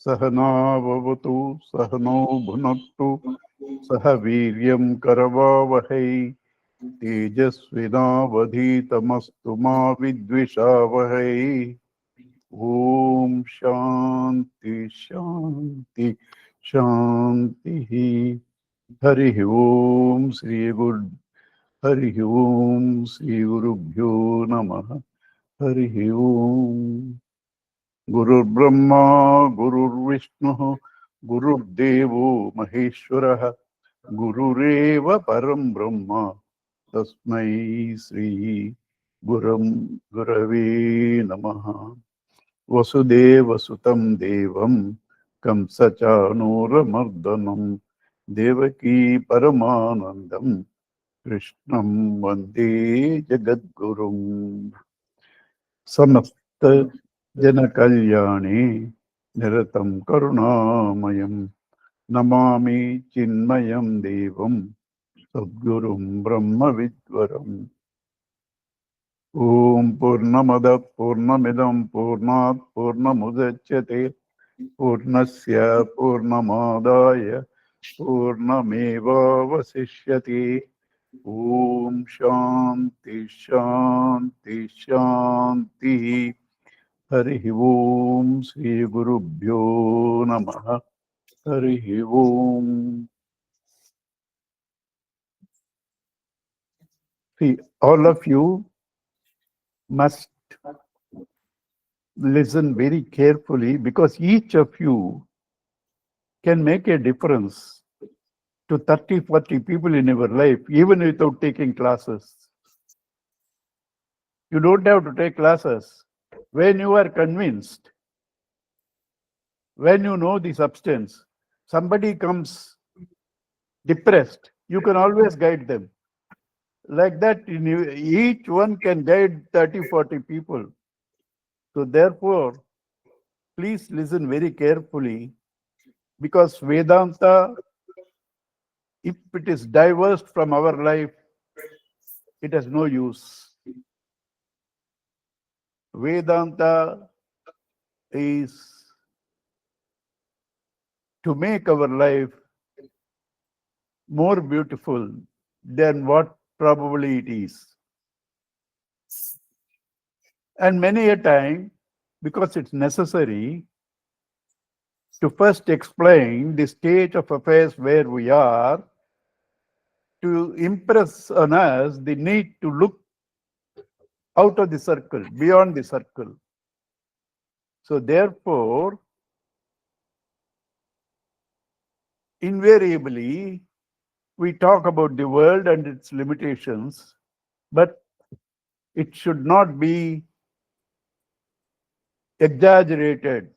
सहना भवतु सहनो भुनक्तु सह वीर्यं करवावहै तेजस्विनावधीतमस्तु मा विद्विषावहै। ओम शांति शांति शांति। हरि ओम श्री गुरुभ्यो नमः। हरि ओम। गुरुर्ब्रह्मा गुरुर्विष्णुः गुरुर्देवो महेश्वरः गुरुरेव परं ब्रह्म तस्मै श्री गुरवे नमः। वसुदेवसुतं देवं कंसचानूरमर्दनं देवकी परमानन्दं कृष्णं वन्दे जगद्गुरुं। समस्त जनकल्याणे निरतं करुणामयं नमामि चिन्मयं देवं सद्गुरुं ब्रह्मविद्वरम्। ओम पूर्णमदः पूर्णमिदं पूर्णात् पूर्णमुदच्यते पूर्णस्य पूर्णमादाय पूर्णमेवावशिष्यते। ओम शांति शांति शांति। हरि ओम श्री गुरुभ्यो नमः। हरि ओम। See, all of you must listen very carefully, because each of you can make a difference to 30, 40 people in your life, even without taking classes. You don't have to take classes. When you are convinced, when you know the substance, somebody comes depressed, you can always guide them. Like that, each one can guide 30, 40 people. So therefore, please listen very carefully, because Vedanta, if it is diversed from our life, it has no use. Vedanta is to make our life more beautiful than what probably it is. And many a time, because it's necessary to first explain the state of affairs where we are, to impress on us the need to look out of the circle, beyond the circle. So therefore, invariably, we talk about the world and its limitations, but it should not be exaggerated.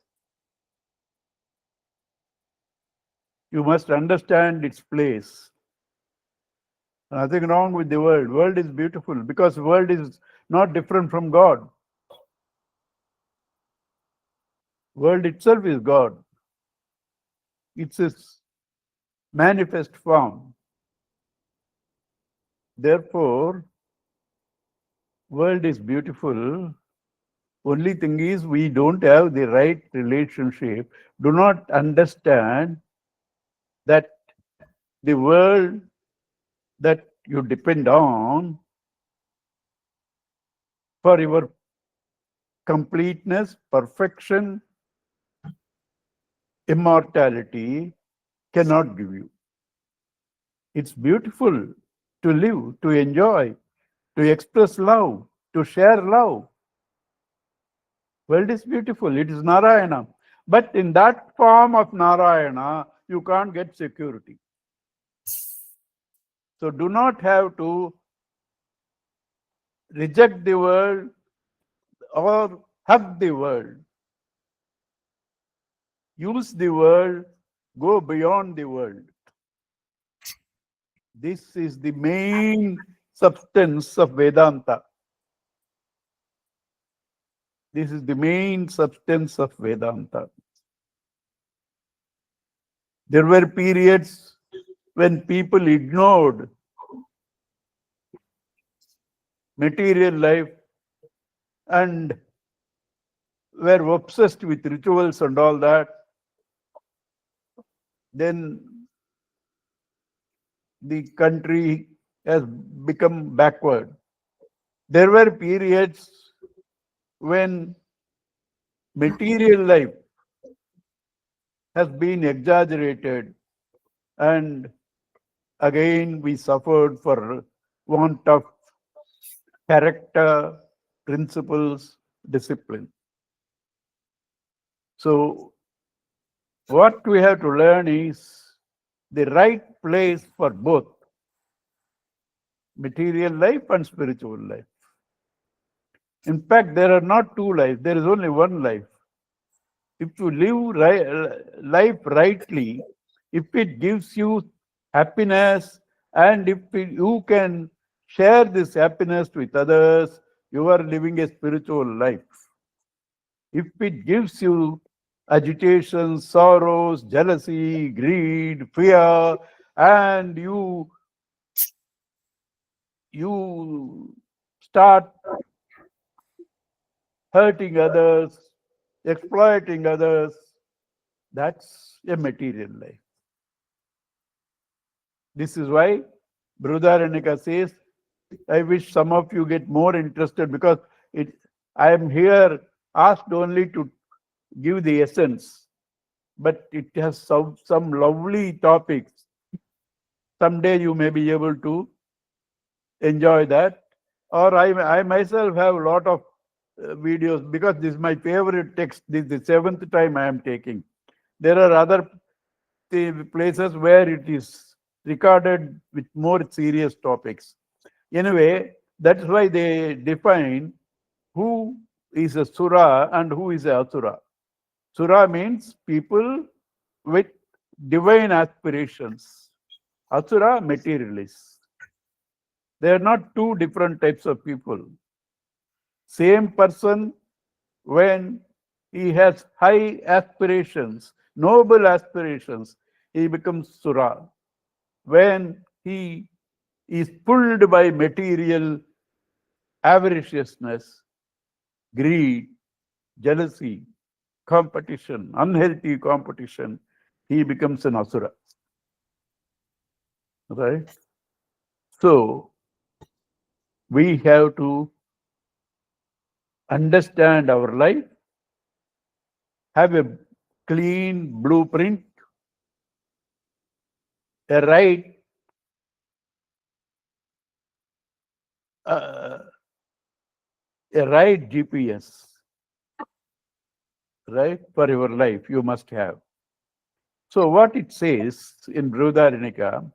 You must understand its place. Nothing wrong with the world. World is beautiful because the world is not different from God. World itself is God. It's its manifest form. Therefore, world is beautiful. Only thing is, we don't have the right relationship. Do not understand that the world that you depend on for your completeness, perfection, immortality cannot give you. It's beautiful to live, to enjoy, to express love, to share love. World is beautiful. It is Narayana. But in that form of Narayana, you can't get security. So do not have to reject the world or hug the world. Use the world, go beyond the world. This is the main substance of Vedanta. This is the main substance of Vedanta. There were periods when people ignored material life and were obsessed with rituals and all that. then the country has become backward. There were periods when material life has been exaggerated, and again we suffered for want of character, principles, discipline. So what we have to learn is the right place for both material life and spiritual life. In fact, there are not two lives, there is only one life. If you live life rightly, if it gives you happiness, and if you can share this happiness with others, you are living a spiritual life. If it gives you agitation, sorrows, jealousy, greed, fear, and you start hurting others, exploiting others, that's a material life. This is why Brihadaranyka says, I wish some of you get more interested, because I am here asked only to give the essence, but it has some lovely topics. Someday you may be able to enjoy that. Or I myself have a lot of videos, because this is my favorite text. This is the seventh time I am taking. There are other places where it is recorded with more serious topics. Anyway, that's why they define who is a sura and who is a asura. Sura means people with divine aspirations. Asura, materialists. They are not two different types of people. Same person, when he has high aspirations, noble aspirations, he becomes sura. When he is pulled by material avariciousness, greed, jealousy, competition, unhealthy competition, he becomes an asura. Right? So we have to understand our life, have a clean blueprint, a right GPS, right, for your life you must have. So what it says in Brihadaranyka,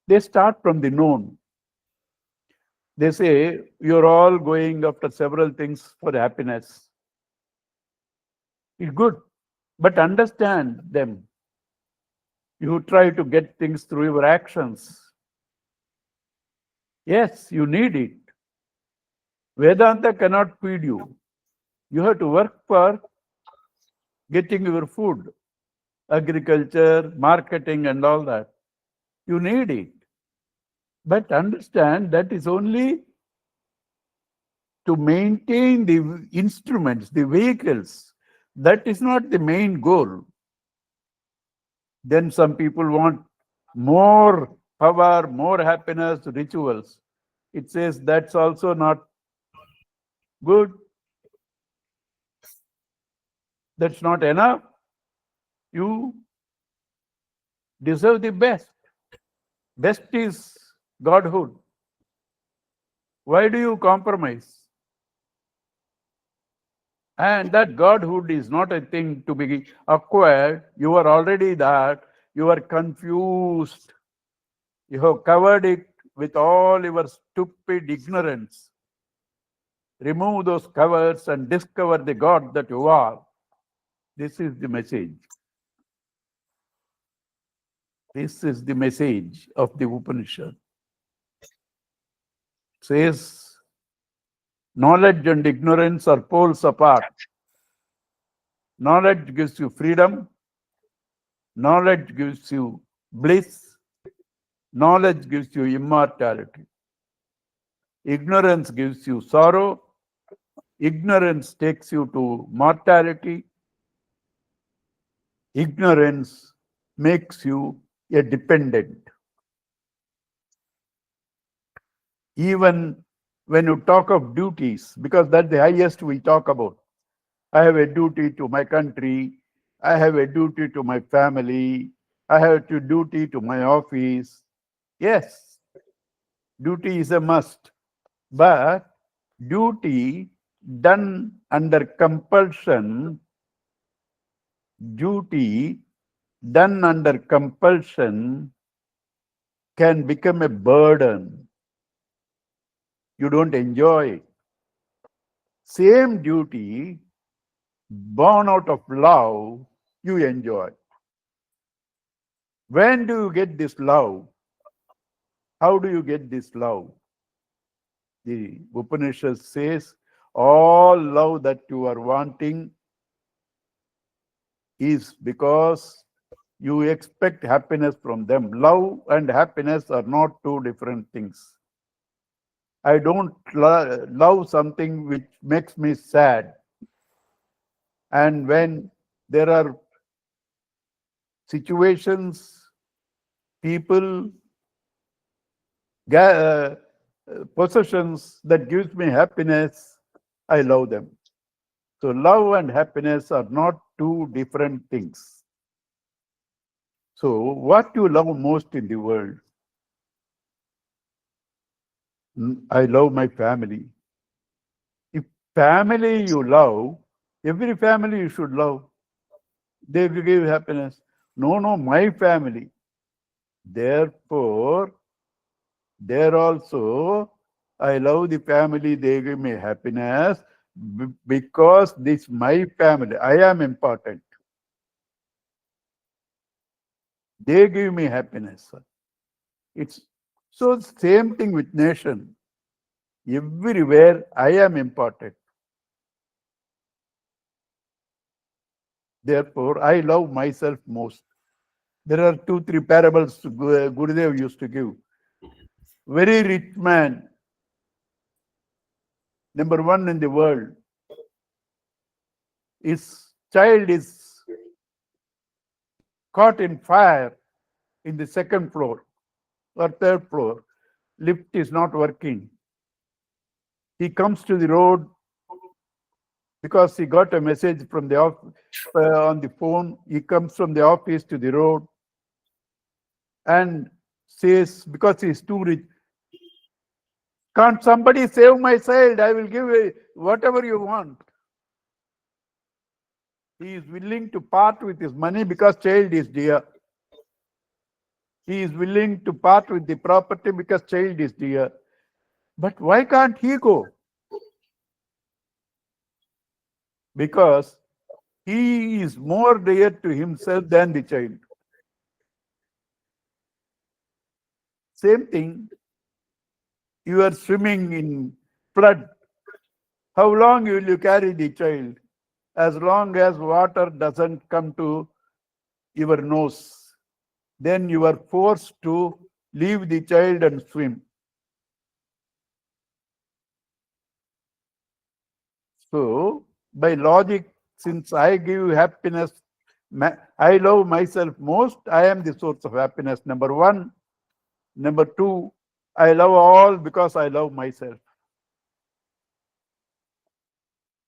they start from the known. They say you're all going after several things for happiness. It's good, but understand them. You try to get things through your actions. Yes, you need it. Vedanta cannot feed you. You have to work for getting your food, agriculture, marketing, and all that. You need it. But understand that is only to maintain the instruments, the vehicles. That is not the main goal. Then some people want more power, more happiness, rituals. It says that's also not good. That's not enough. You deserve the best. Best is Godhood. Why do you compromise? And that Godhood is not a thing to be acquired. You are already that. You are confused. You have covered it with all your stupid ignorance. Remove those covers and discover the God that you are. This is the message. This is the message of the Upanishad. It says, knowledge and ignorance are poles apart. Knowledge gives you freedom. Knowledge gives you bliss. Knowledge gives you immortality. Ignorance gives you sorrow. Ignorance takes you to mortality. Ignorance makes you a dependent. Even when you talk of duties, because that's the highest we talk about. I have a duty to my country. I have a duty to my family. I have a duty to my office. Yes, duty is a must. But duty done under compulsion, duty done under compulsion can become a burden. You don't enjoy it. Same duty born out of love, you enjoy. When do you get this love? How do you get this love? The Upanishad says, all love that you are wanting is because you expect happiness from them. Love and happiness are not two different things. I don't love something which makes me sad. And when there are situations, people, possessions that gives me happiness, I love them. So love and happiness are not two different things. So what you love most in the world? I love my family. If family you love, every family you should love. They will give happiness. No, my family. Therefore, there also, I love the family, they give me happiness because this my family. I am important. They give me happiness. It's so same thing with nation. Everywhere I am important. Therefore, I love myself most. There are 2, 3 parables Gurudev used to give. Very rich man, number one in the world. His child is caught in fire in the second floor or third floor. Lift is not working. He comes to the road because he got a message from the on the phone. He comes from the office to the road and says, because he is too rich, can't somebody save my child? I will give whatever you want. He is willing to part with his money because child is dear. He is willing to part with the property because child is dear. But why can't he go? Because he is more dear to himself than the child. Same thing, you are swimming in flood. How long will you carry the child? As long as water doesn't come to your nose, then you are forced to leave the child and swim. So, by logic, since I give happiness, I love myself most, I am the source of happiness, number one. Number two, I love all because I love myself.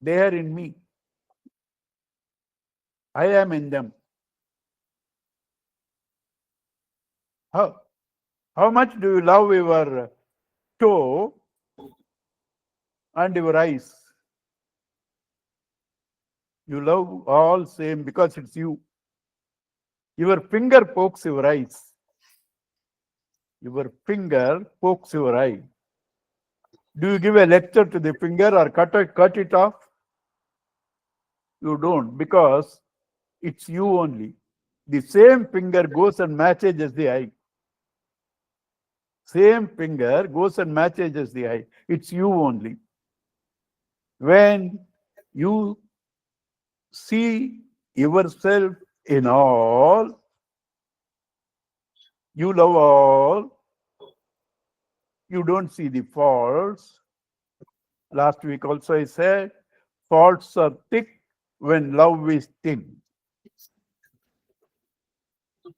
They are in me. I am in them. How much do you love your toe and your eyes? You love all same because it's you. Your finger pokes your eyes. Your finger pokes your eye. Do you give a lecture to the finger or cut it off? You don't, because it's you only. The same finger goes and matches the eye. Same finger goes and matches the eye. It's you only. When you see yourself in all, you love all, you don't see the faults. Last week also I said, faults are thick when love is thin.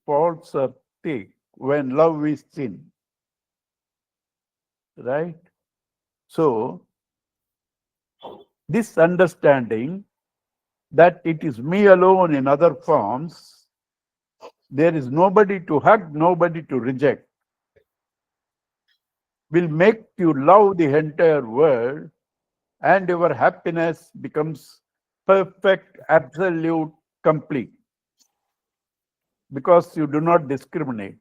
faults are thick, when love is thin. Right? So, this understanding that it is me alone in other forms, there is nobody to hug, nobody to reject, will make you love the entire world, and your happiness becomes perfect, absolute, complete, because you do not discriminate.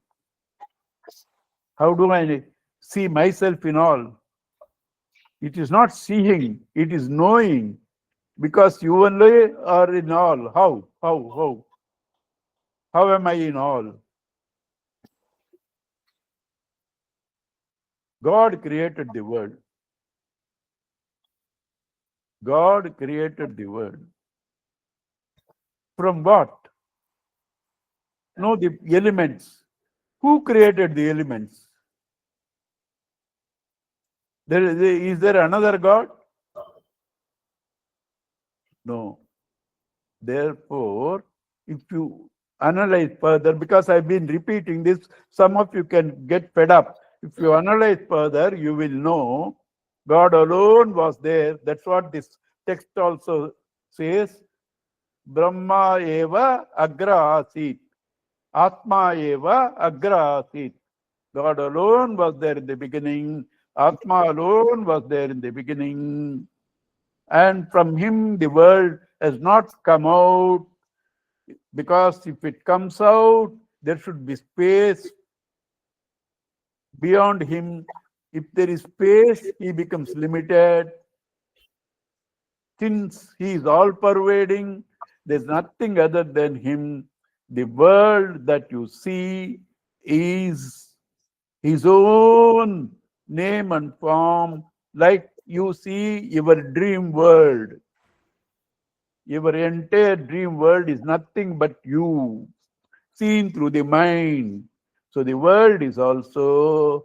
How do I see myself in all? It is not seeing, it is knowing, because you only are in all. How am I in all? God created the world. God created the world. From what? No, the elements. Who created the elements? Is there another God? No. Therefore, if you analyze further, because I've been repeating this, some of you can get fed up. If you analyze further, you will know God alone was there. That's what this text also says. Brahma eva agra asit. Atma eva agra asit. God alone was there in the beginning. Atma alone was there in the beginning. And from him the world has not come out, because if it comes out, there should be space beyond him. If there is space, he becomes limited. Since he is all pervading, there's nothing other than him. The world that you see is his own name and form, like you see your dream world. Your entire dream world is nothing but you, seen through the mind. So the world is also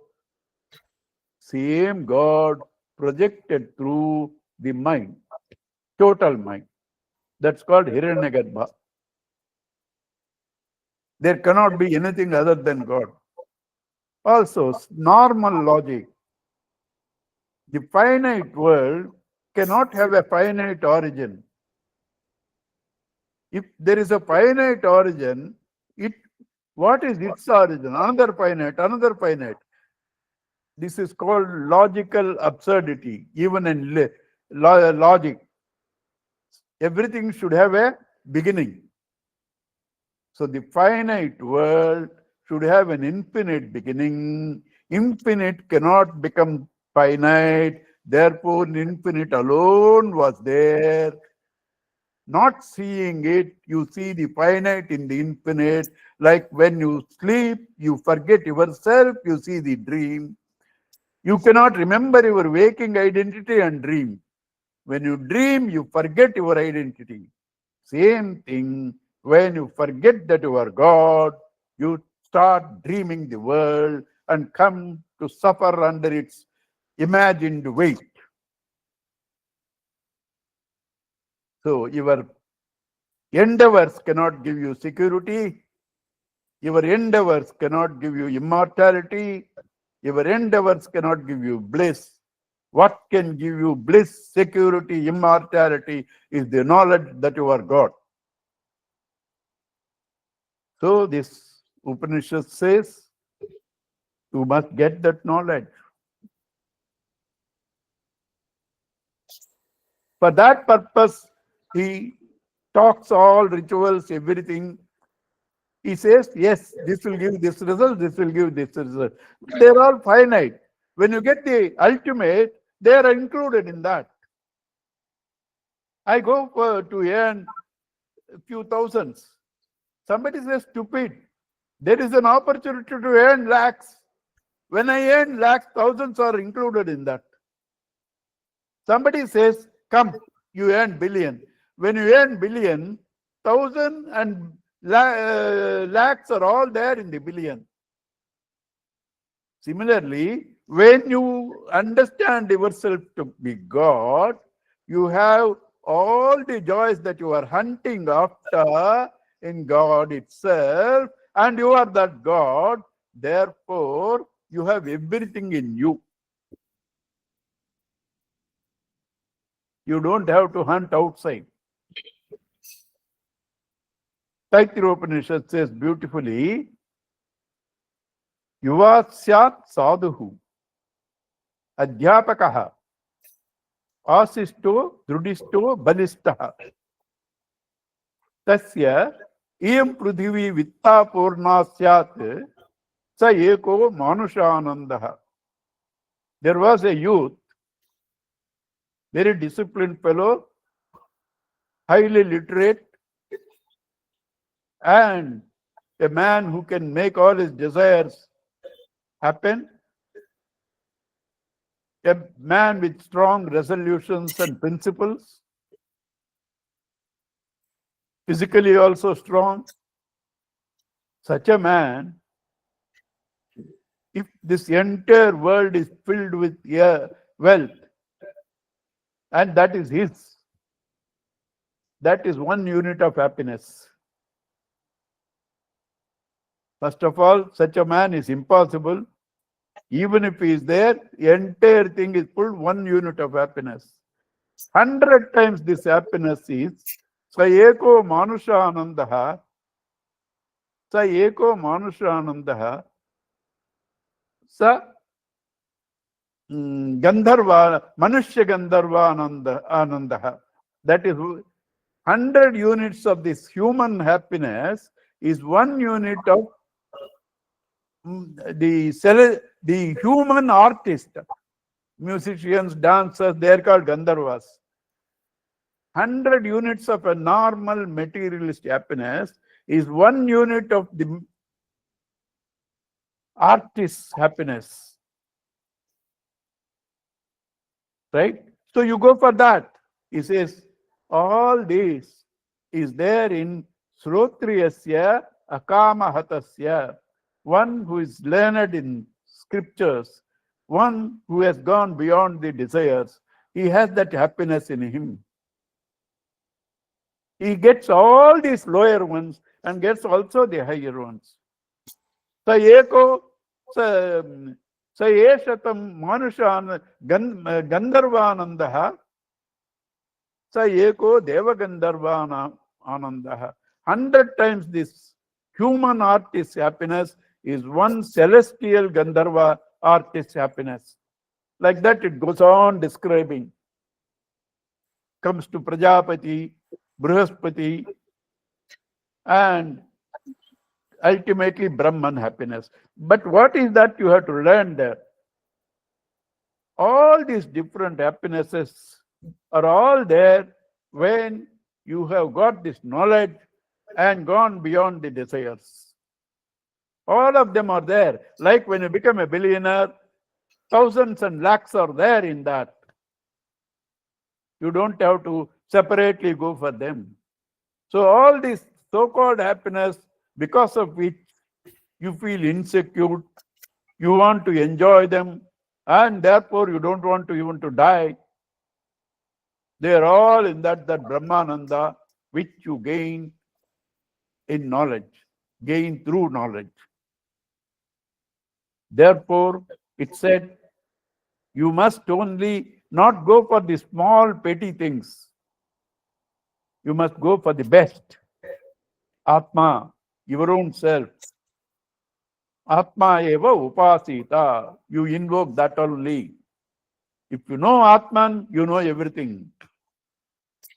same God projected through the mind, total mind. That's called Hiranyagarbha. There cannot be anything other than God. Also, normal logic. The finite world cannot have a finite origin. If there is a finite origin, what is its origin? Another finite, another finite. This is called logical absurdity, even in logic. Everything should have a beginning. So the finite world should have an infinite beginning. Infinite cannot become finite. Therefore, infinite alone was there. Not seeing it, you see the finite in the infinite. Like when you sleep, you forget yourself, you see the dream. You cannot remember your waking identity and dream. When you dream, you forget your identity. Same thing, when you forget that you are God, you start dreaming the world and come to suffer under its imagined weight. So your endeavors cannot give you security. Your endeavors cannot give you immortality. Your endeavors cannot give you bliss. What can give you bliss, security, immortality is the knowledge that you are God. So this Upanishad says, you must get that knowledge. For that purpose, he talks all rituals, everything. He says, yes, this will give this result, this will give this result. They're all finite. When you get the ultimate, they are included in that. I go to earn a few thousands. Somebody says stupid. There is an opportunity to earn lakhs. When I earn lakhs, thousands are included in that. Somebody says, come, you earn billion. When you earn billion, thousand and lakhs are all there in the billion. Similarly, when you understand yourself to be God, you have all the joys that you are hunting after in God itself, and you are that God. Therefore, you have everything in you. You don't have to hunt outside. Taittiriya Upanishad says beautifully, Yuva syat sadhuhu adhyapakaha asisto drudisto balistaha tasya iyam prudhivi vitta purna syat sa eko manushanandaha. There was a youth, very disciplined fellow, highly literate, and a man who can make all his desires happen, a man with strong resolutions and principles, physically also strong. Such a man, if this entire world is filled with wealth, and that is his, that is one unit of happiness. First of all, such a man is impossible. Even if he is there, the entire thing is full, one unit of happiness. 100 times this happiness is sa eko manushanandaha, sa eko manushanandaha, sa gandharva, manushya gandharva anandaha. That is 100 units of this human happiness is one unit of the human artist. Musicians, dancers, they are called Gandharvas. 100 units of a normal materialist happiness is one unit of the artist's happiness. Right? So you go for that. He says, all this is there in Srotriyasya Akamahatasya, one who is learned in scriptures, one who has gone beyond the desires. He has that happiness in him. He gets all these lower ones and gets also the higher ones. Sa eko sa eshatam manushan gandharvanandaha sa eko devagandharvana anandaha. 100 times this human artist's happiness is one celestial Gandharva artist's happiness. Like that it goes on describing. Comes to Prajapati, Brihaspati, and ultimately Brahman happiness. But what is that you have to learn there? All these different happinesses are all there when you have got this knowledge and gone beyond the desires. All of them are there. Like when you become a billionaire, thousands and lakhs are there in that. You don't have to separately go for them. So all this so-called happiness, because of which you feel insecure, you want to enjoy them, and therefore you don't want to even to die. They are all in that Brahmananda which you gain in knowledge, gain through knowledge. Therefore, it said, you must only not go for the small petty things. You must go for the best. Atma, your own self. Atma eva upasita. You invoke that only. If you know Atman, you know everything.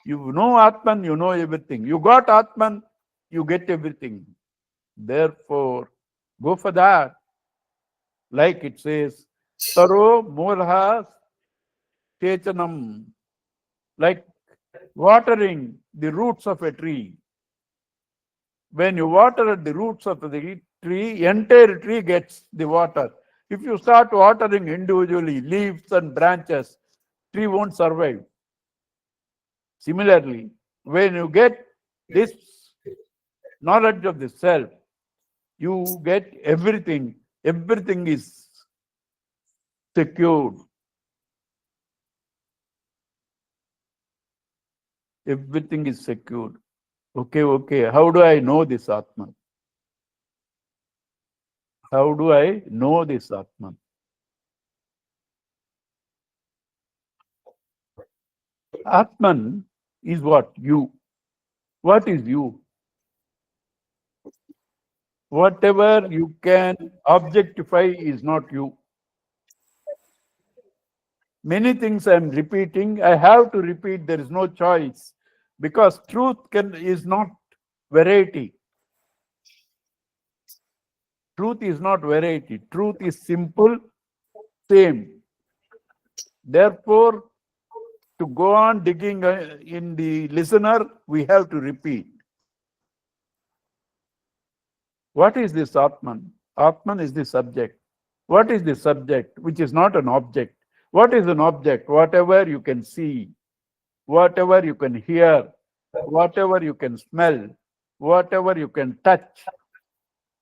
You know Atman, you know everything. You got Atman, you get everything. Therefore, go for that. Like it says, Taro Mulha Chechanam. Like watering the roots of a tree. When you water at the roots of the tree, entire tree gets the water. If you start watering individually, leaves and branches, tree won't survive. Similarly, when you get this knowledge of the self, you get everything. Everything is secured. Everything is secured. Okay. How do I know this Atman? How do I know this Atman? Atman is what? You. What is you? Whatever you can objectify is not you. Many things I am repeating, I have to repeat, there is no choice. Because truth is not variety. Truth is not variety. Truth is simple, same. Therefore, to go on digging in the listener, we have to repeat. What is this Atman? Atman is the subject. What is the subject, which is not an object? What is an object? Whatever you can see, whatever you can hear, whatever you can smell, whatever you can touch,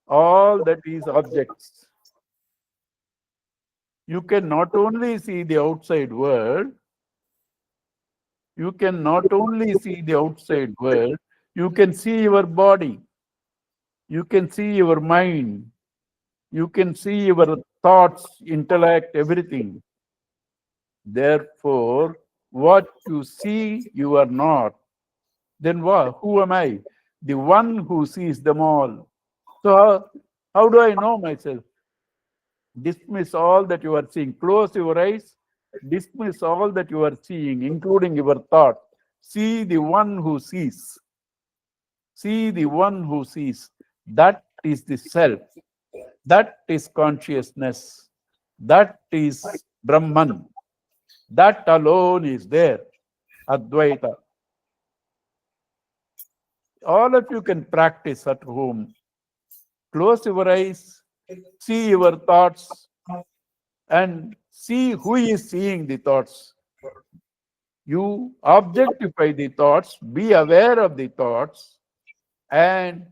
all that is objects. You can not only see the outside world, you can not only see the outside world, you can see your body, you can see your mind, you can see your thoughts, intellect, everything. Therefore, what you see, you are not. Then what? Who am I? The one who sees them all. So how do I know myself? Dismiss all that you are seeing. Close your eyes. Dismiss all that you are seeing, including your thought. See the one who sees. See the one who sees. That is the self. That is consciousness. That is Brahman. That alone is there. Advaita. All of you can practice at home. Close your eyes, see your thoughts, and see who is seeing the thoughts. You objectify the thoughts, be aware of the thoughts, and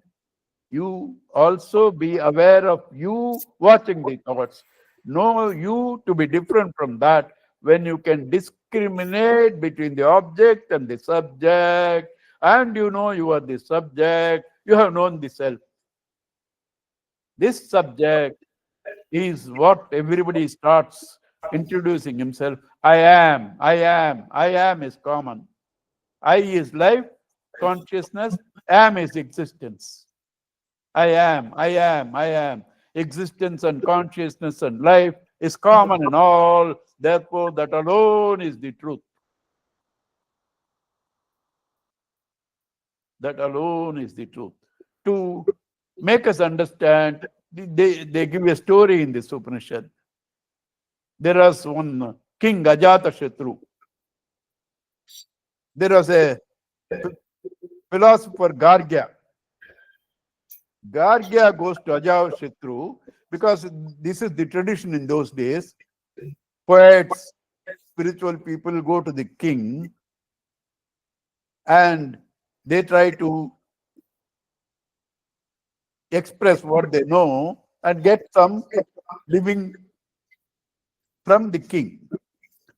you also be aware of you watching the thoughts. Know you to be different from that. When you can discriminate between the object and the subject, and you know you are the subject, you have known the self. This subject is what everybody starts introducing himself. I am, I am, I am is common. I is life, consciousness, am is existence. I am, I am, I am. Existence and consciousness and life is common in all. Therefore, that alone is the truth. That alone is the truth. To make us understand, they give a story in this Upanishad. There was one king, Ajatashatru. There was a philosopher, Gargya. Gargya goes to Ajatashatru because this is the tradition in those days. Poets, spiritual people go to the king and they try to express what they know and get some living from the king.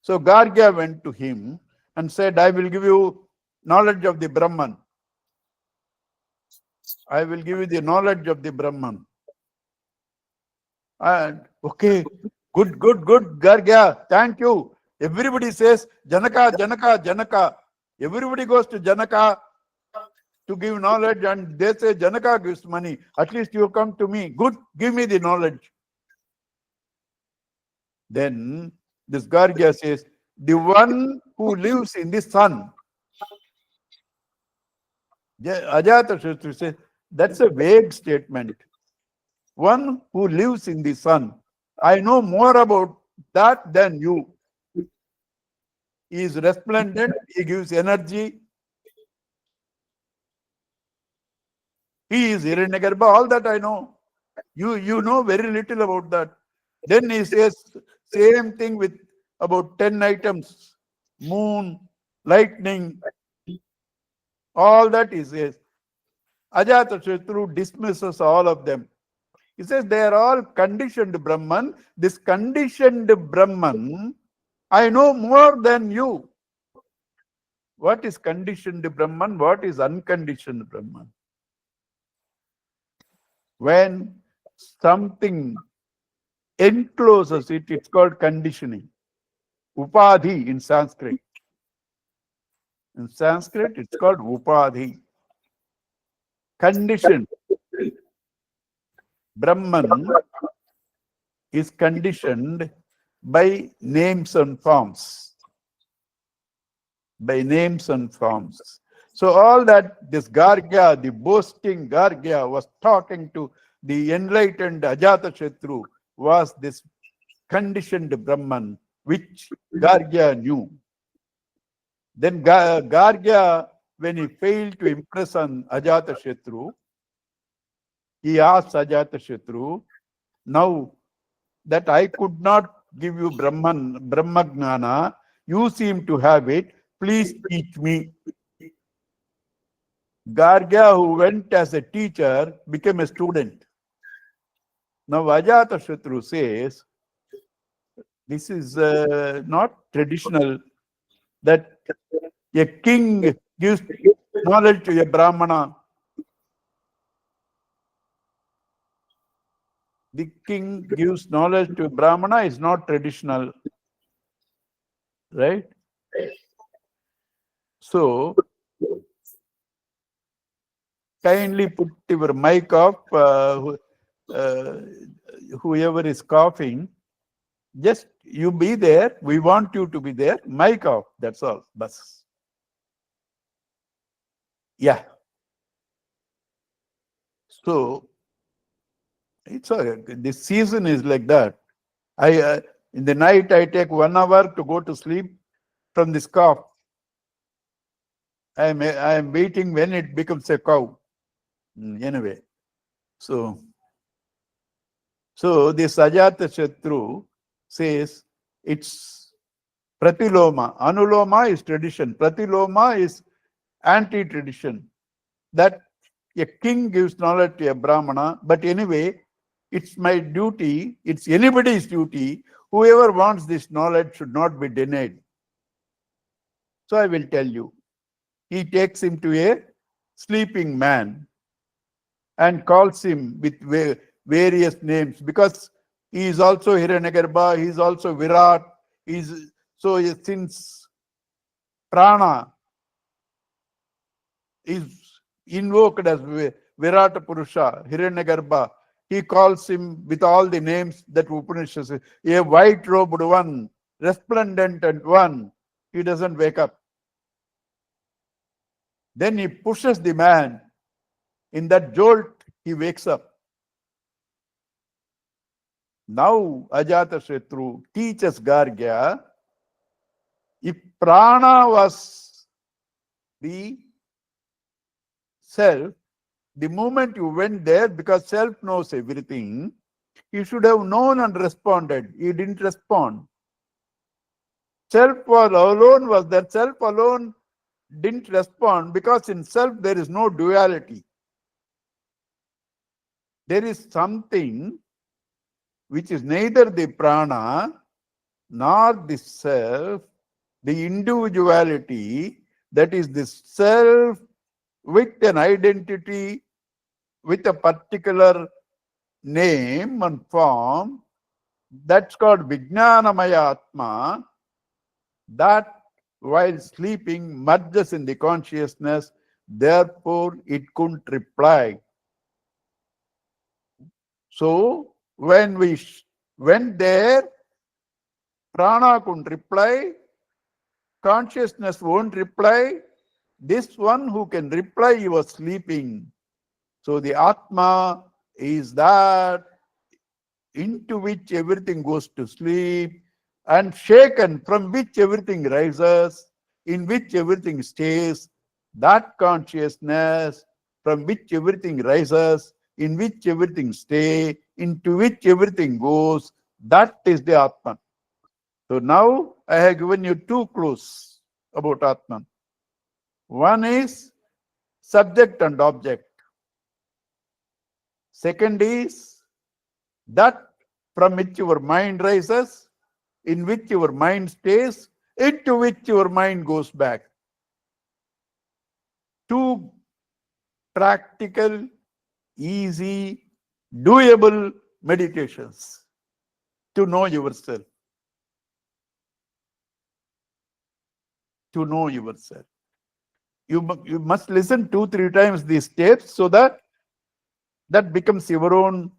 So Gargya went to him and said, I will give you knowledge of the Brahman. I will give you the knowledge of the Brahman. And okay, good, Gargya, thank you. Everybody says, Janaka, Janaka, Janaka. Everybody goes to Janaka to give knowledge and they say, Janaka gives money. At least you come to me. Good, give me the knowledge. Then this Gargya says, the one who lives in the sun. Ajatashatru says, that's a vague statement. One who lives in the sun. I know more about that than you. He is resplendent, he gives energy. He is Hiranyagarbha, all that I know. You know very little about that. Then he says, same thing with about 10 items. Moon, lightning, all that he says. Ajatashatru dismisses all of them. He says they are all conditioned Brahman. This conditioned Brahman, I know more than you. What is conditioned Brahman? What is unconditioned Brahman? When something encloses it, it's called conditioning. Upadhi in Sanskrit. In Sanskrit, it's called Upadhi. Conditioned. Brahman is conditioned by names and forms. By names and forms. So all that this Gargya, the boasting Gargya, was talking to the enlightened Ajatashatru was this conditioned Brahman, which Gargya knew. Then Gargya, when he failed to impress on Ajatashatru, he asked Ajatashatru, now that I could not give you Brahmagnana, you seem to have it, please teach me. Gargya, who went as a teacher, became a student. Now Ajatashatru says, this is not traditional that a king gives knowledge to a Brahmana. The king gives knowledge to a Brahmana is not traditional. Right? So, kindly put your mic off, whoever is coughing. Just you be there. We want you to be there. Mic off. That's all. Bas. Yeah. So it's this season is like that. I in the night I take 1 hour to go to sleep from this cough. I am waiting when it becomes a cow. Anyway, so this Ajatashatru says it's Pratiloma. Anuloma is tradition. Pratiloma is anti-tradition. That a king gives knowledge to a Brahmana, but anyway, it's my duty, it's anybody's duty. Whoever wants this knowledge should not be denied. So I will tell you. He takes him to a sleeping man and calls him with various names because he is also Hiranyagarbha, he is also Virat. So since Prana is invoked as Virata Purusha, Hiranyagarbha, he calls him with all the names that Upanishad says, a white-robed one, resplendent and one. He doesn't wake up. Then he pushes the man. In that jolt, he wakes up. Now Ajatashatru teaches Gargya, if prana was the self, the moment you went there, because self knows everything, you should have known and responded. You didn't respond. Self alone was there. Self alone didn't respond because in self there is no duality. There is something which is neither the prana nor the self, the individuality, that is the self with an identity, with a particular name and form, that's called Vijnanamaya Atma, that while sleeping merges in the consciousness, therefore it couldn't reply. So when we went there, prana couldn't reply, consciousness won't reply. This one who can reply, he was sleeping. So the Atma is that into which everything goes to sleep, and shaken from which everything rises, in which everything stays. That consciousness from which everything rises, in which everything stays, into which everything goes, that is the Atman. So now I have given you 2 clues about Atman. One is subject and object. Second is that from which your mind rises, in which your mind stays, into which your mind goes back. 2 practical, easy, doable meditations to know yourself. To know yourself. You must listen 2-3 times these steps so that becomes your own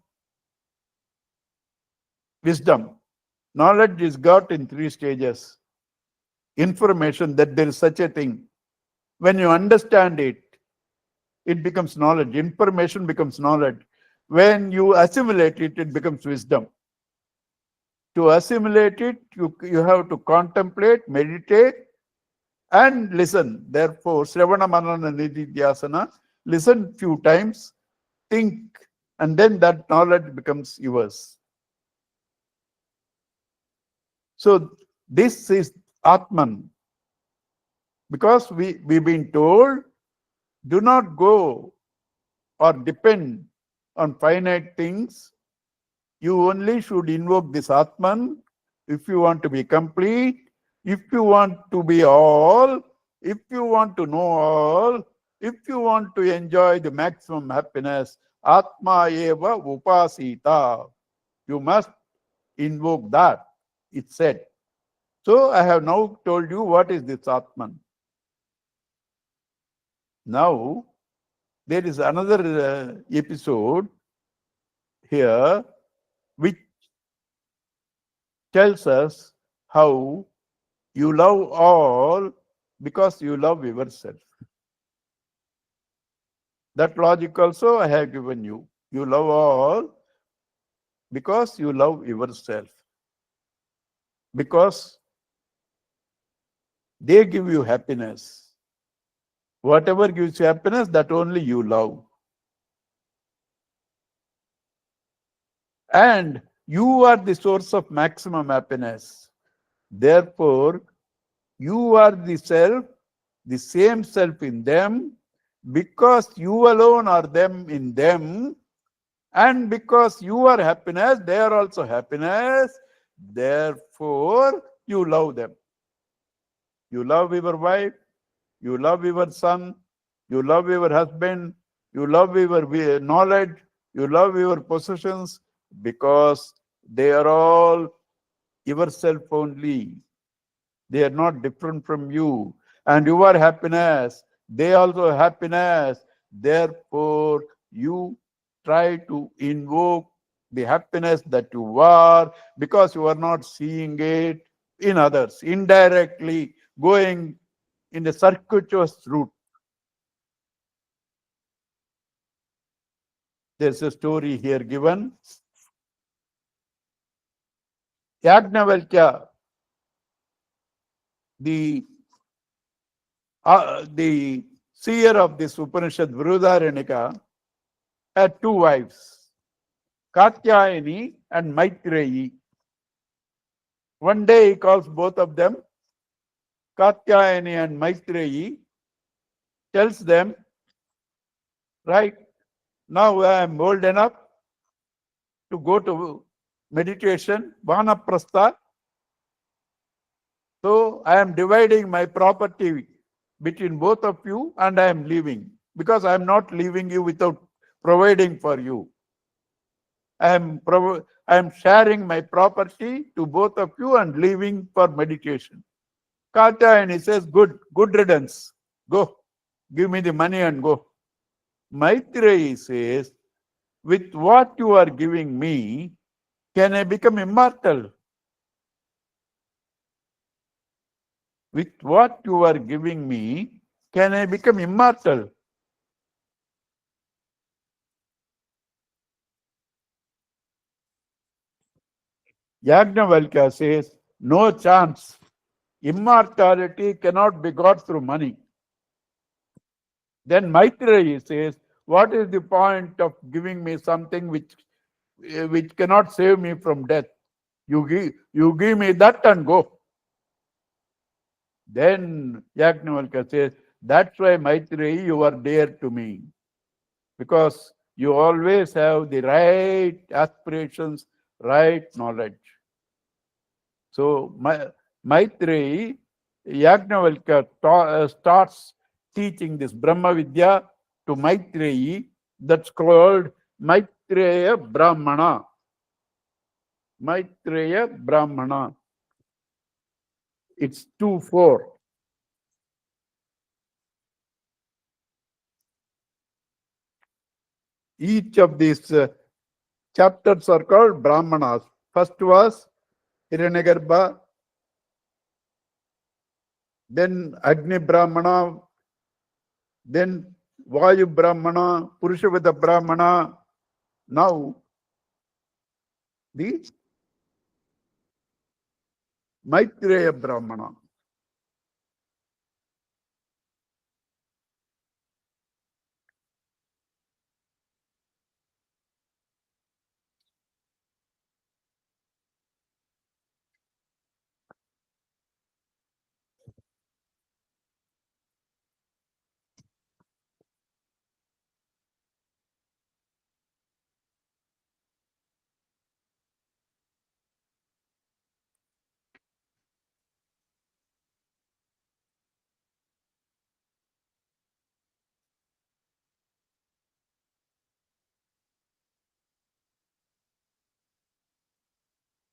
wisdom. Knowledge is got in 3 stages. Information that there is such a thing. When you understand it, it becomes knowledge. Information becomes knowledge. When you assimilate it, it becomes wisdom. To assimilate it, you have to contemplate, meditate, and listen. Therefore, Sravana Manana Nididhyasana, listen few times, think, and then that knowledge becomes yours. So this is Atman. Because we've been told, do not go or depend on finite things. You only should invoke this Atman if you want to be complete, if you want to be all, if you want to know all, if you want to enjoy the maximum happiness. Atma eva upasita. You must invoke that, it said. So I have now told you what is this Atman. Now, there is another episode here which tells us how you love all because you love yourself. That logic also I have given you. You love all because you love yourself. Because they give you happiness. Whatever gives you happiness, that only you love. And you are the source of maximum happiness. Therefore, you are the self, the same self in them, because you alone are them in them, and because you are happiness, they are also happiness. Therefore, you love them. You love your wife, you love your son, you love your husband, you love your knowledge, you love your possessions, because they are all yourself only. They are not different from you. And your happiness, they also happiness. Therefore, you try to invoke the happiness that you are, because you are not seeing it in others, indirectly going in a circuitous route. There's a story here given. Yajnavalkya, the seer of this Upanishad, Brihadaranyka, had 2 wives, Katyayani and Maitreyi. One day he calls both of them, Katyayani and Maitreyi, tells them, right, now I am old enough to go to meditation, Vanaprastha. So I am dividing my property between both of you and I am leaving, because I am not leaving you without providing for you. I am sharing my property to both of you and leaving for meditation. Katyayani says, good riddance. Go. Give me the money and go. Maitreyi says, with what you are giving me, can I become immortal? With what you are giving me, can I become immortal? Yajnavalkya says, no chance. Immortality cannot be got through money. Then Maitreyi says, what is the point of giving me something which cannot save me from death? You give me that and go. Then Yajnavalkya says, that's why Maitreyi, you are dear to me. Because you always have the right aspirations, right knowledge. So Maitreyi, Yajnavalkya starts teaching this Brahma Vidya to Maitreyi. That's called Maitreya Brahmana. Maitreya Brahmana. It's 2-4. Each of these chapters are called Brahmanas. First was Hiranyagarbha, then Agni Brahmana, then Vayu Brahmana, Purushavada Brahmana. Now, the Maitreya Brahmana.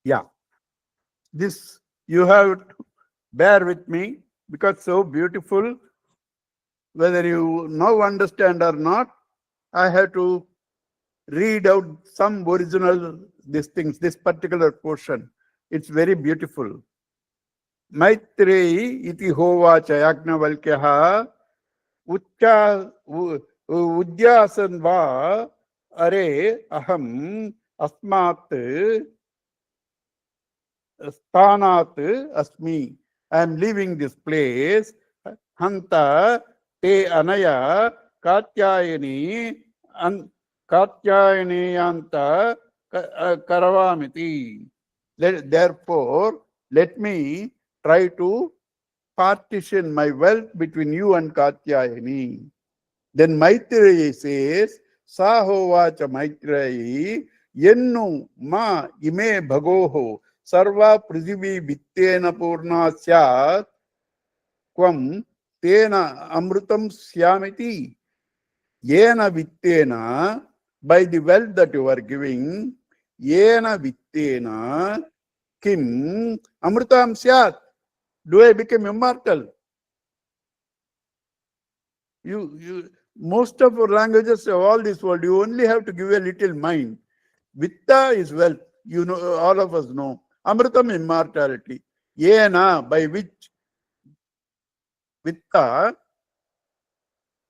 Yeah, this you have to bear with me because so beautiful. Whether you now understand or not, I have to read out some original these things, this particular portion. It's very beautiful. Maitreyi iti hovacha Yajnavalkyaha ucca udyasan va are aham asmat sthanat asmi. I am leaving this place. Hanta te anaya katyayani katyayani karavamiti. Therefore, let me try to partition my wealth between you and Katyayani. Then Maitreyi says, Sahovacha Maitreyi, Yennu ma ime bhagoho sarva prithivi vittena purna syat kvam tena amrutam syamiti. Yena vittena, by the wealth that you are giving, yena vittena kim amrutam syat. Do I become immortal? Most of our languages have all this word. You only have to give a little mind. Vitta is wealth. You know, all of us know. Amritam, immortality. Yena, by which Vitta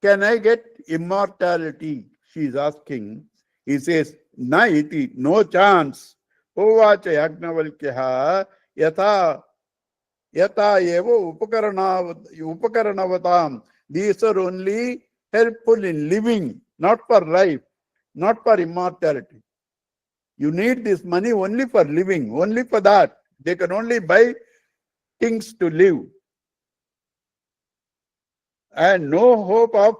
can I get immortality? She is asking. He says, Na iti, no chance. Ovacha Yajnavalkyaha yatha yata evo upakaranavam. These are only helpful in living, not for life, not for immortality. You need this money only for living, only for that. They can only buy things to live. And no hope of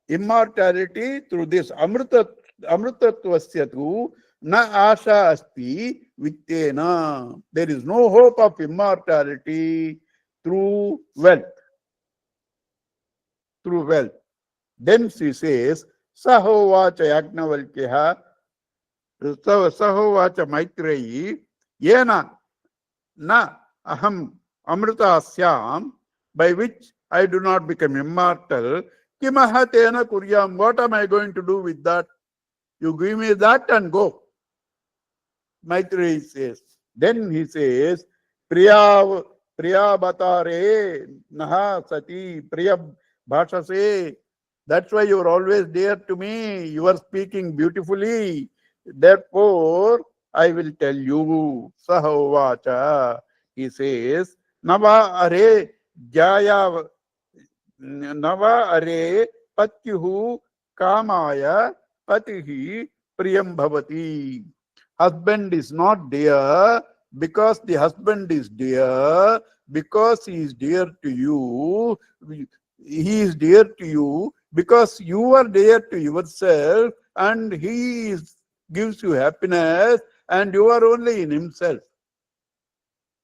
immortality through this amrutatvasya tu na asha asti vittena. There is no hope of immortality through wealth. Through wealth. Then she says, Sahovacha Yajnavalkyaha, Sahovacha Maitreyi, Yena na aham amritasyam, by which I do not become immortal, kimaha tena kuryam, what am I going to do with that? You give me that and go. Maitreyi says. Then he says, Priya Batare Naha Sati Priya Bhashase. That's why you are always dear to me. You are speaking beautifully. Therefore, I will tell you. Sahovacha. He says, Nava are Jaya Nava are Patyuhu Kamaya Patihi Priyam Bhavati. Husband is not dear because the husband is dear, because he is dear to you. He is dear to you because you are dear to yourself, and he gives you happiness, and you are only in himself.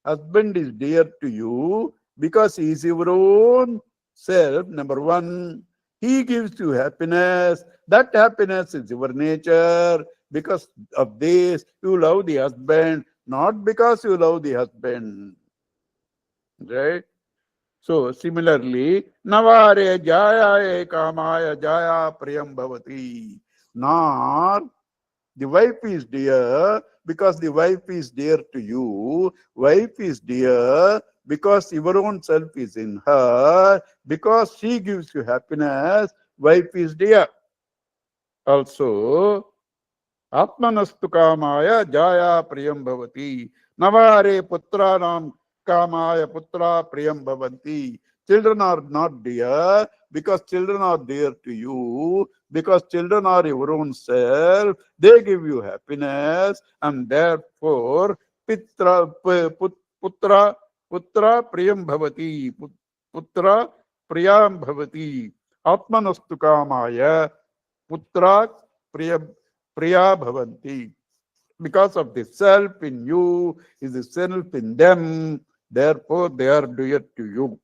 Husband is dear to you because he is your own self, number one. He gives you happiness. That happiness is your nature. Because of this, you love the husband, not because you love the husband. Right? So similarly, Navare Jaya Kamaya Jaya Priyam Bhavati. Nor the wife is dear because the wife is dear to you. Wife is dear because your own self is in her. Because she gives you happiness, wife is dear. Also, Atmanastu kamaya jaya priyam bhavati. Navare putranam kamaya putra priyam bhavanti. Children are not dear because children are dear to you, because children are your own self. They give you happiness, and therefore putra putra priyam bhavati. Putra priyam bhavati. Atmanastu kamaya putra priyam Priya Bhavanti. Because of the self in you is the self in them, therefore they are dear to you.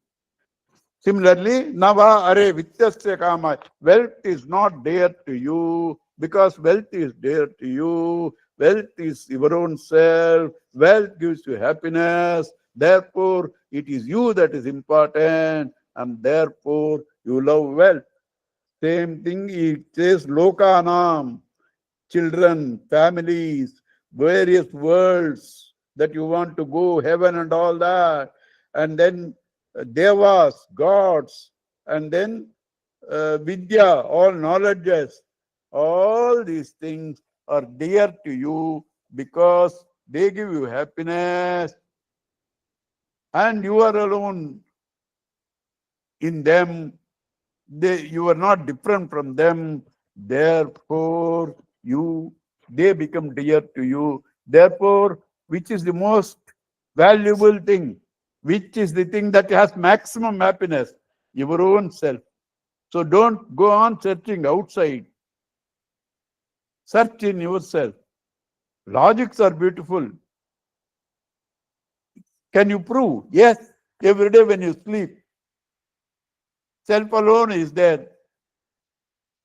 Similarly, Nava Are Vityasya Kama. Wealth is not dear to you because wealth is dear to you. Wealth is your own self. Wealth gives you happiness. Therefore, it is you that is important, and therefore you love wealth. Same thing it says Lokanam. Children, families, various worlds that you want to go, heaven and all that, and then devas, gods, and then vidya, all knowledges, all these things are dear to you because they give you happiness, and you are alone in them. You are not different from them. Therefore, they become dear to you. Therefore, which is the most valuable thing? Which is the thing that has maximum happiness? Your own self. So don't go on searching outside. Search in yourself. Logics are beautiful. Can you prove? Yes. Every day when you sleep, self alone is there.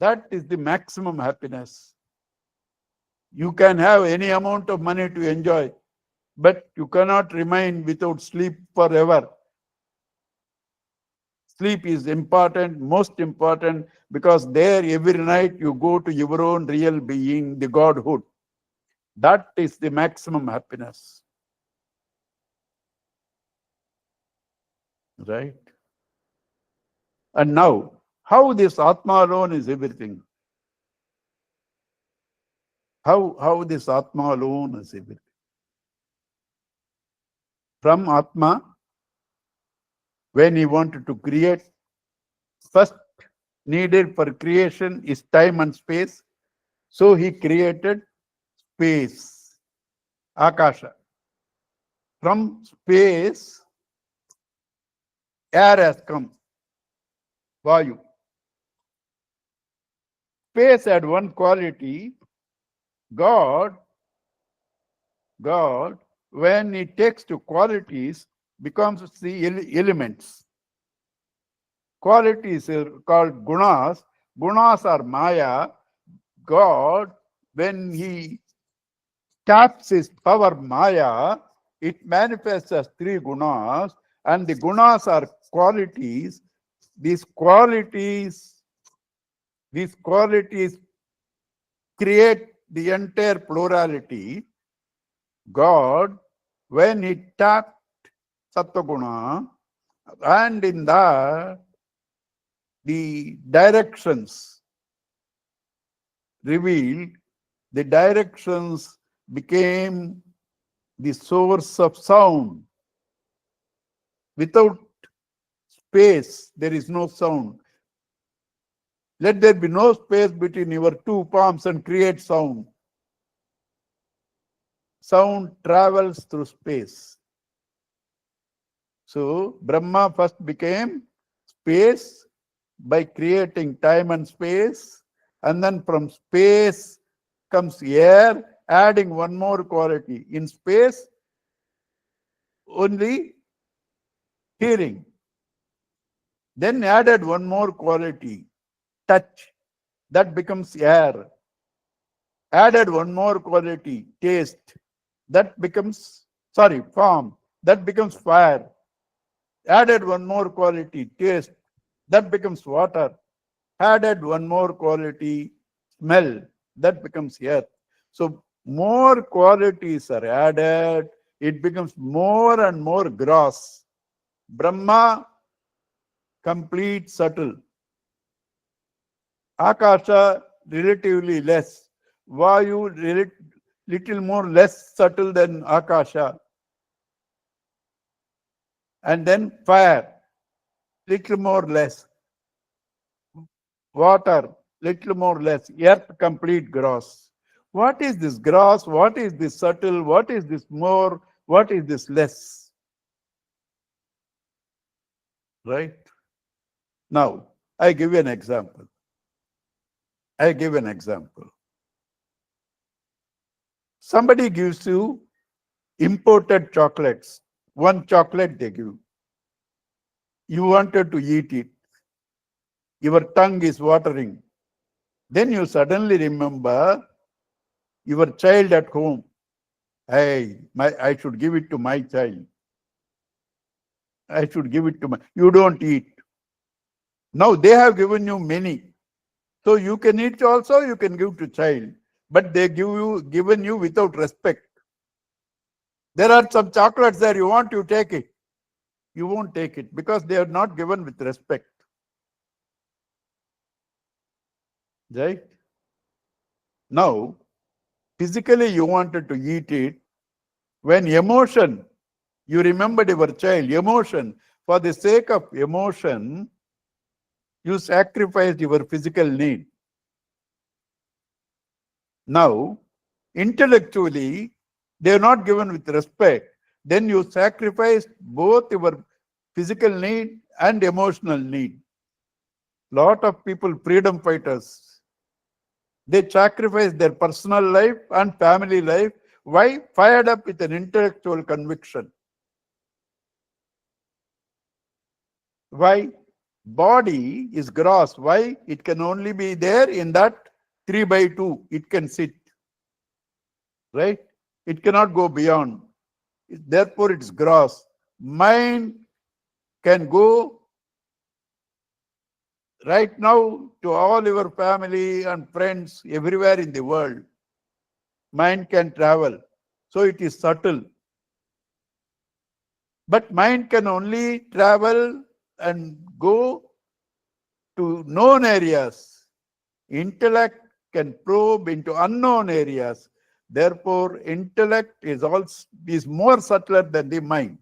That is the maximum happiness. You can have any amount of money to enjoy, but you cannot remain without sleep forever. Sleep is important, most important, because there every night you go to your own real being, the Godhood. That is the maximum happiness. Right? And now, how this Atma alone is everything? How this Atma alone is everything? From Atma, when he wanted to create, first needed for creation is time and space. So he created space, Akasha. From space, air has come, Vayu. Space had one quality. God, when it takes to qualities, becomes the elements. Qualities are called gunas. Gunas are Maya. God, when he taps his power Maya, it manifests as three gunas, and the gunas are qualities. These qualities create the entire plurality. God, when he tapped Sattva-guna, and in that, the directions revealed, the directions became the source of sound. Without space, there is no sound. Let there be no space between your two palms and create sound. Sound travels through space. So, Brahma first became space by creating time and space, and then from space comes air, adding one more quality. In space, only hearing. Then added one more quality, touch, that becomes air. Added one more quality, taste, that becomes, form, that becomes fire. Added one more quality, taste, that becomes water. Added one more quality, smell, that becomes earth. So more qualities are added, it becomes more and more gross. Brahma, complete, subtle. Akasha, relatively less. Vayu, little more less subtle than Akasha. And then fire, little more less. Water, little more less. Earth, complete gross. What is this gross? What is this subtle? What is this more? What is this less? Right? Now, I give you an example. Somebody gives you imported chocolates. One chocolate they give. You wanted to eat it. Your tongue is watering. Then you suddenly remember your child at home. Hey, I should give it to my child. I should give it to my. You don't eat. Now they have given you many. So you can eat also, you can give to child. But they given you without respect. There are some chocolates there, you want, you take it. You won't take it because they are not given with respect. Right? Now, physically you wanted to eat it. When emotion, you remembered your child, emotion, for the sake of emotion, you sacrificed your physical need. Now, intellectually, they are not given with respect. Then you sacrifice both your physical need and emotional need. Lot of people, freedom fighters, they sacrifice their personal life and family life. Why? Fired up with an intellectual conviction. Why? Body is gross. Why? It can only be there in that 3/2. It can sit. Right? It cannot go beyond. Therefore, it's gross. Mind can go right now to all your family and friends everywhere in the world. Mind can travel. So it is subtle. But mind can only travel and go to known areas. Intellect can probe into unknown areas. Therefore, intellect is more subtler than the mind.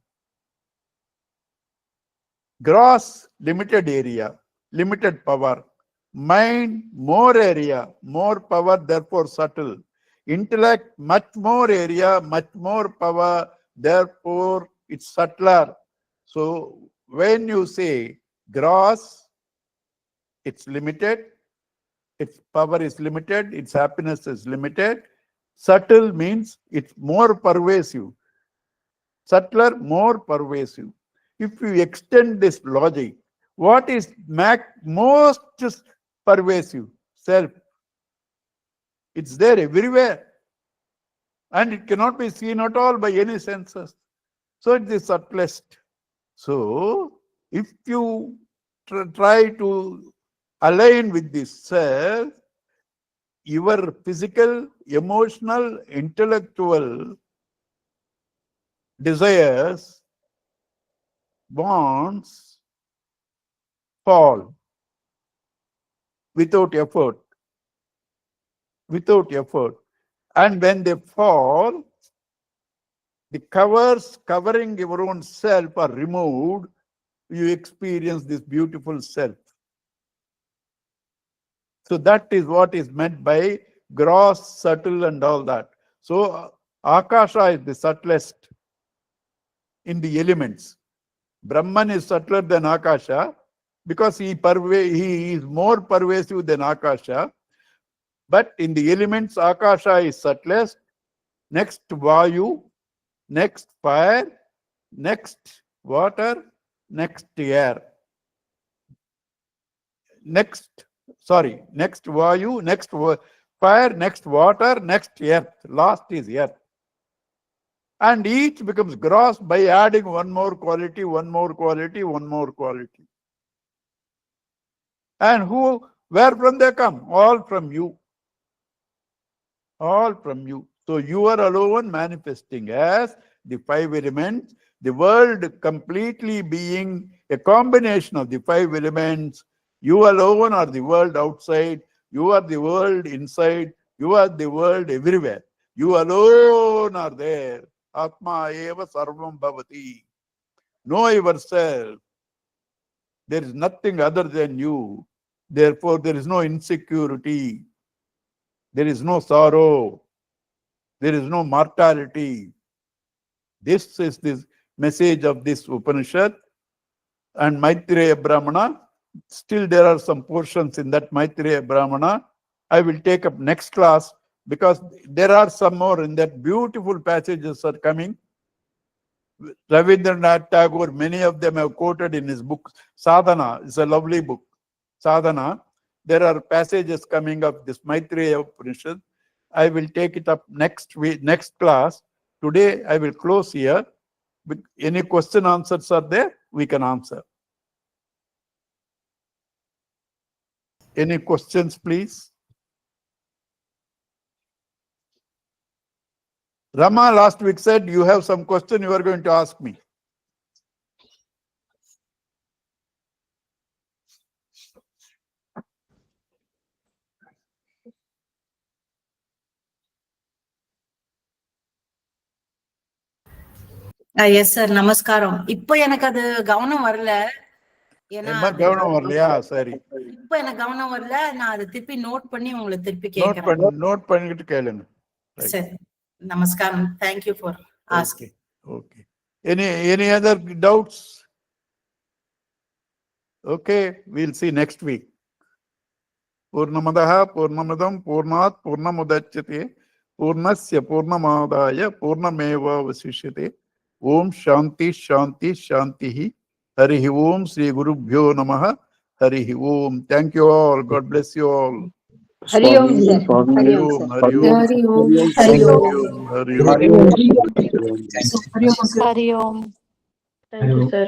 Gross, limited area, limited power. Mind, more area, more power, therefore subtle. Intellect, much more area, much more power, therefore it's subtler. So when you say gross, it's limited, its power is limited, its happiness is limited. Subtle means it's more pervasive. Subtler, more pervasive. If you extend this logic, what is most pervasive? Self. It's there everywhere. And it cannot be seen at all by any senses. So it's the subtlest. So if you try to align with this self, your physical, emotional, intellectual desires, wants fall without effort. Without effort. And when they fall, the covers covering your own self are removed, you experience this beautiful self. So that is what is meant by gross, subtle, and all that. So Akasha is the subtlest in the elements. Brahman is subtler than Akasha because he is more pervasive than Akasha. But in the elements, Akasha is subtlest. Next Vayu, next fire, next water, next air. Next sorry, next Vayu, next fire, next water, next earth. Last is earth. And each becomes gross by adding one more quality, one more quality, one more quality. And where from they come? All from you. All from you. So you are alone manifesting as the five elements, the world completely being a combination of the five elements. You alone are the world outside, you are the world inside, you are the world everywhere. You alone are there. Atma eva sarvam bhavati. Know yourself. There is nothing other than you. Therefore, there is no insecurity. There is no sorrow. There is no mortality. This is the message of this Upanishad. And Maitreya Brahmana, still there are some portions in that Maitreya Brahmana. I will take up next class because there are some more in that. Beautiful passages are coming. Rabindranath Tagore, many of them have quoted in his book. Sadhana is a lovely book. Sadhana. There are passages coming up this Maitreya Upanishad. I will take it up next week, next class. Today I will close here. Any question answers are there, we can answer. Any questions, please? Rama last week said you have some question you are going to ask me. Yes sir, நமஸ்காரம். இப்போ எனக்கு அது கவனம் வரல. கவனம் வரலையா? சரி, இப்போ எனக்கு கவனம் வரல. நான் அதை திருப்பி நோட் பண்ணி உங்களுக்கு திருப்பி கேட்கிறேன். நோட் பண்ணிட்டு கேளுங்க. சரி, நமஸ்காரம். Thank you for asking. Okay. Any other doubts? Okay, we'll see next week. Purnamadaha Purnamadam Purnat Purnamudachyate Purnasya Purnamadaya Purnameva Vasishyate. Om Shanti Shanti Shantihi. Harihi Om. Shri Gurubhyo Namaha. Harihi Om. Thank you all. God bless you all. Hari Om, sir. Hari Om. Hari Om. Hari Om. Hari Om. Hari Om. Hari Om. Thank you, sir.